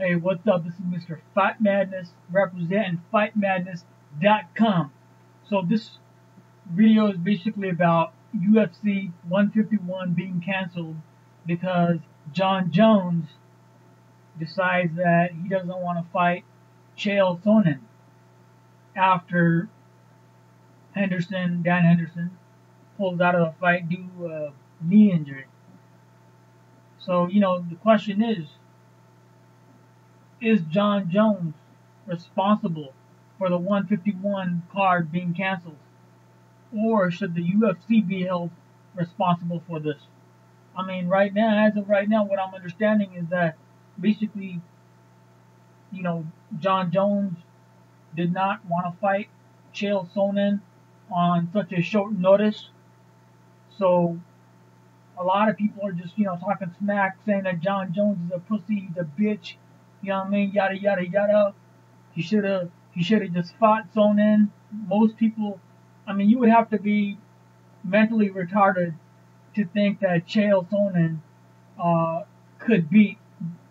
Hey, what's up? This is Mr. Fight Madness representing FightMadness.com. So this video is basically about UFC 151 being canceled because Jon Jones decides that he doesn't want to fight Chael Sonnen after Dan Henderson, pulls out of the fight due to a knee injury. So, the question is Jon Jones responsible for the 151 card being canceled? Or should the UFC be held responsible for this? I mean, as of right now, what I'm understanding is that basically, Jon Jones did not want to fight Chael Sonnen on such a short notice. So a lot of people are just, talking smack, saying that Jon Jones is a pussy, he's a bitch, you know what I mean, yada yada yada. He should have just fought Sonnen. Most people, I mean, you would have to be mentally retarded to think that Chael Sonnen could beat,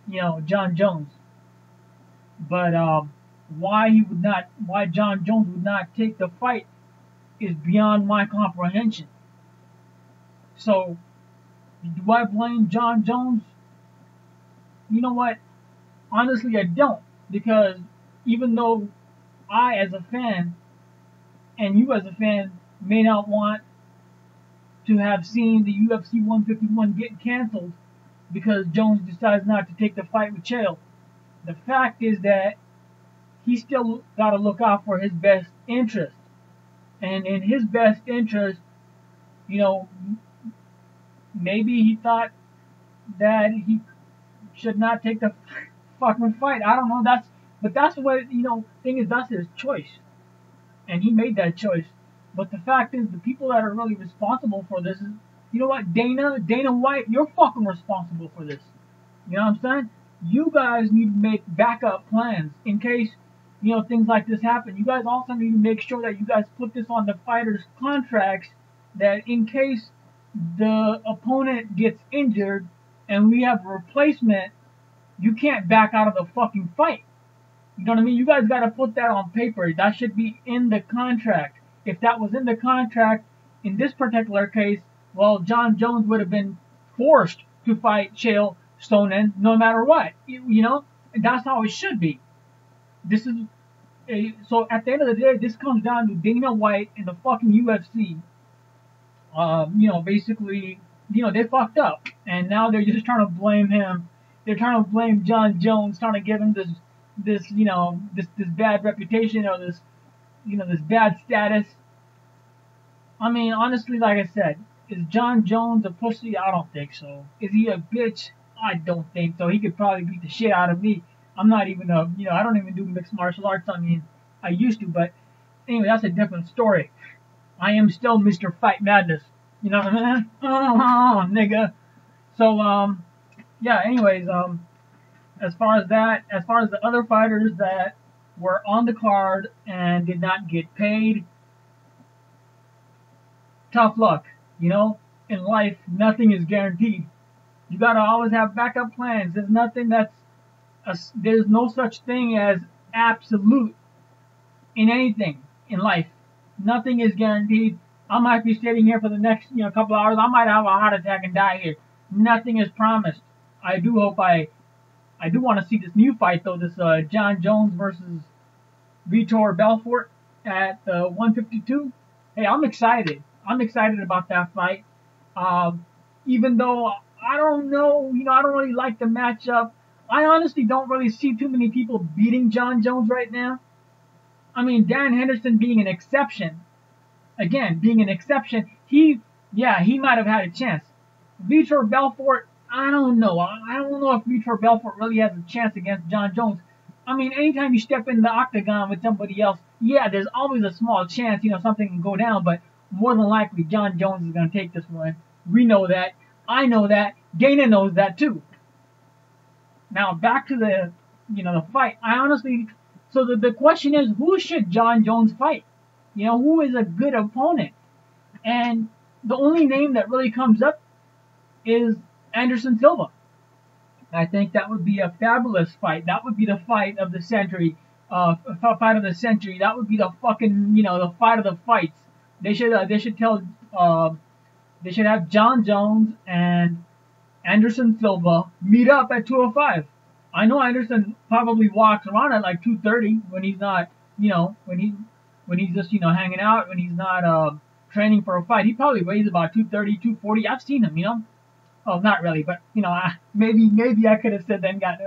Jon Jones. But why Jon Jones would not take the fight is beyond my comprehension. So, do I blame Jon Jones? You know what? Honestly, I don't, because even though I, as a fan, and you as a fan, may not want to have seen the UFC 151 get canceled because Jones decides not to take the fight with Chael, the fact is that he still got to look out for his best interest. And in his best interest, maybe he thought that he should not take the fucking fight. I don't know. That's what, thing is, that's his choice. And he made that choice. But the fact is, the people that are really responsible for this is, you know what, Dana White, you're fucking responsible for this. You know what I'm saying? You guys need to make backup plans in case, things like this happen. You guys also need to make sure that you guys put this on the fighters' contracts, that in case the opponent gets injured and we have a replacement, you can't back out of the fucking fight. You know what I mean? You guys got to put that on paper. That should be in the contract. If that was in the contract, in this particular case, well, Jon Jones would have been forced to fight Chael Sonnen no matter what. And that's how it should be. So at the end of the day, this comes down to Dana White and the fucking UFC. Basically, they fucked up, and now they're just trying to blame him. They're trying to blame Jon Jones, trying to give him this bad reputation, or this bad status. I mean, honestly, like I said, is Jon Jones a pussy? I don't think so. Is he a bitch? I don't think so. He could probably beat the shit out of me. I'm not even I don't even do mixed martial arts. I mean, I used to, but anyway, that's a different story. I am still Mr. Fight Madness. You know what I mean? Oh, nigga. So, yeah, anyways, as far as the other fighters that were on the card and did not get paid, tough luck. In life, nothing is guaranteed. You gotta always have backup plans. There's no such thing as absolute in anything in life. Nothing is guaranteed. I might be sitting here for the next, couple hours. I might have a heart attack and die here. Nothing is promised. I do want to see this new fight though. This Jon Jones versus Vitor Belfort at 152. Hey, I'm excited. I'm excited about that fight. Even though I don't know, I don't really like the matchup. I honestly don't really see too many people beating Jon Jones right now. I mean, Dan Henderson being an exception. Again, being an exception, he might have had a chance. Vitor Belfort, I don't know. I don't know if Vitor Belfort really has a chance against Jon Jones. I mean, anytime you step in the octagon with somebody else, yeah, there's always a small chance, something can go down, but more than likely, Jon Jones is going to take this one. We know that. I know that. Dana knows that too. Now, back to the fight. So the question is, who should Jon Jones fight? Who is a good opponent? And the only name that really comes up is Anderson Silva. I think that would be a fabulous fight. That would be the fight of the century. Fight of the century. That would be the fucking, the fight of the fights. They should tell, they should have Jon Jones and Anderson Silva meet up at 205. I know Anderson probably walks around at like 230 when he's not, when he's just, hanging out, when he's not training for a fight. He probably weighs about 230, 240. I've seen him. Oh, not really, but maybe I could have said that and got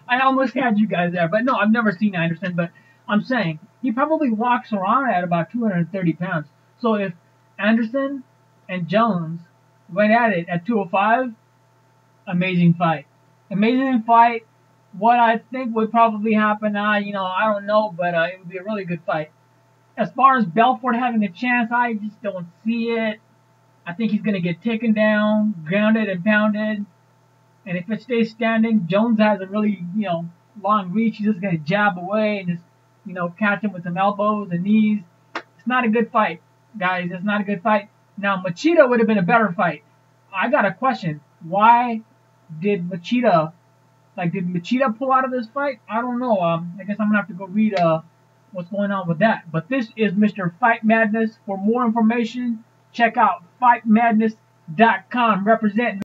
I almost had you guys there, but no, I've never seen Anderson, but I'm saying he probably walks around at about 230 pounds. So if Anderson and Jones went at it at 205, amazing fight, amazing fight. What I think would probably happen, I don't know, but it would be a really good fight. As far as Belfort having a chance, I just don't see it. I think he's going to get taken down, grounded and pounded. And if it stays standing, Jones has a really, long reach. He's just going to jab away and just, catch him with some elbows and knees. It's not a good fight, guys. It's not a good fight. Now, Machida would have been a better fight. I got a question. Why did Machida pull out of this fight? I don't know. I guess I'm going to have to go read what's going on with that. But this is Mr. Fight Madness. For more information, check out fightmadness.com. Representing